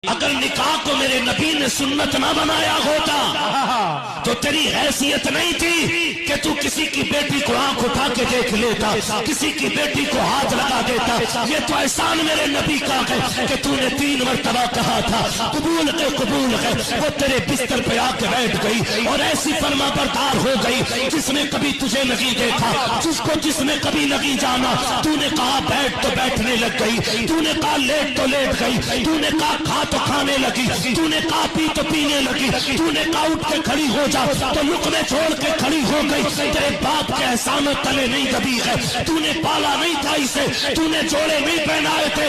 اگر نکاح کو میرے نبی نے سنت نہ بنایا ہوتا تو تیری حیثیت نہیں تھی کہ تو کسی کی بیٹی کو آنکھ اٹھا کے دیکھ لیتا، کسی کی بیٹی کو ہاتھ لگا دیتا۔ یہ تو احسان میرے نبی کا ہے کہ تو نے 3 مرتبہ کہا تھا قبول ہے قبول ہے۔ وہ تیرے بستر پہ آ کے بیٹھ گئی اور ایسی فرما بردار ہو گئی جس نے کبھی تجھے نہیں دیکھا، جس نے کبھی نہیں جانا۔ تو نے کہا بیٹھ تو بیٹھنے لگ گئی، تو نے کہا لیٹ تو لیٹ گئی، تو نے کہا کھا تو کھانے لگی، تو نے کہا پی تو پینے لگی، تو نے کہا اٹھ کے کھڑی ہو جا تو لقمے چھوڑ کے کھڑی ہو گئی۔ تیرے باپ کے احسانوں تلے نہیں دبی ہے، تو نے پالا نہیں تھا اسے، تو نے جوڑے نہیں پہنائے تھے،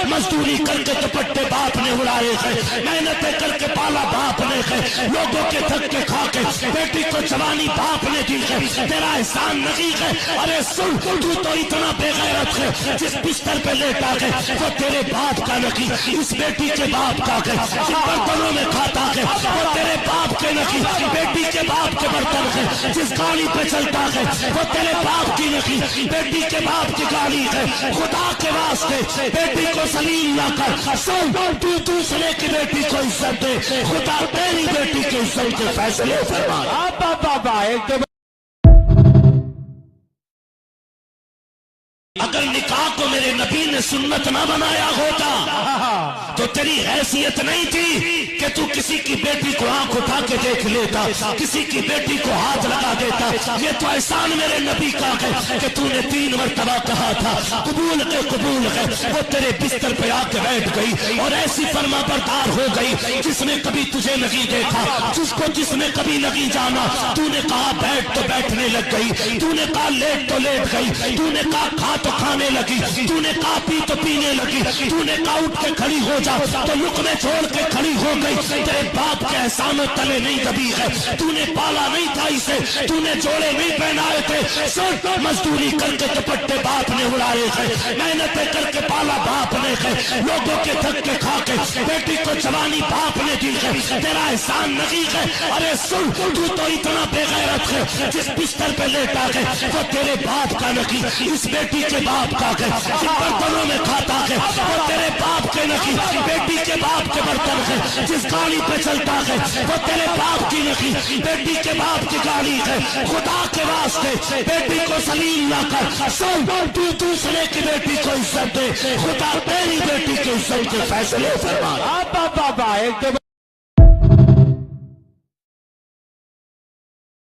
مزدوری کر کے دوپٹے باپ نے اڑائے ہیں، محنتیں کر کے پالا باپ نے ہے، لوگوں کے دھکے کھا کے بیٹی کو جوانی باپ نے دی ہے۔ تیرا احسان نہیں ہے۔ ارے سن، تو اتنا بے غیرت ہے، جس بستر پہ لیٹا ہے وہ تیرے باپ کا نہیں، اس بیٹی کے باپ کا ہے، جن برتنوں میں کھاتا ہے وہ تیرے باپ کے نہیں، بیٹی کے باپ کے برتن ہے، جس گاڑی پہ چلتا ہے وہ تیرے باپ کی نہیں، بیٹی کے باپ کی گاڑی ہے۔ خدا کے واسطے بیٹی کو ذلیل نہ کر، سن تو دوسرے کی بیٹی کو عزت دے، خدا تیری بیٹی کی عزت کے فیصلے فرما۔ اگر نکاح کو میرے نبی نے سنت نہ بنایا ہوتا تو تیری حیثیت نہیں تھی کہ تو کسی کی بیٹی کو آنکھ اٹھا کے دیکھ لیتا، کسی کی بیٹی کو ہاتھ لگا دیتا۔ یہ تو احسان میرے نبی کا ہے کہ تو نے 3 مرتبہ کہا تھا قبول ہے قبول ہے۔ وہ تیرے بستر پہ آ کے بیٹھ گئی اور ایسی فرما بردار ہو گئی جس نے کبھی تجھے نہیں دیکھا، جس نے کبھی نہیں جانا۔ تو نے کہا بیٹھ تو بیٹھنے لگ گئی، تو نے کہا لیٹ تو لیٹ گئی، تو نے کہا کھا تو کھانے لگی، تو نے کہا پی تو پینے لگی، تو نے کہا اٹھ کے کھڑی ہو جا تو لقمے چھوڑ کے کھڑی ہو گئی۔ تیرے باپ کے احسانوں تلے نہیں دبی ہے، تو نے پالا نہیں تھا اسے، تو نے جوڑے نہیں پہنائے تھے، مزدوری کر کے دوپٹے باپ نے اڑائے ہیں، محنتیں کر کے پالا باپ نے ہے، لوگوں کے دھکے کھا کے بیٹی کو جوانی باپ نے دی ہے۔ تیرا احسان نہیں ہے۔ ارے سن، تو اتنا بے غیرت ہے، جس بستر پہ لیٹا ہے وہ تیرے باپ کا نہیں، اس بیٹی کے باپ کا ہے، جن برتنوں میں کھاتا ہے وہ تیرے باپ کے نہیں، بیٹی کے باپ کے برتن ہے، جس گاڑی پہ چلتا ہے وہ تیرے باپ کی نہیں، بیٹی کے باپ کی گاڑی ہے۔ خدا کے واسطے بیٹی کو ذلیل نہ کر، سن تو دوسرے کی بیٹی کو عزت دے، خدا تیری بیٹی کی عزت کے فیصلے فرما۔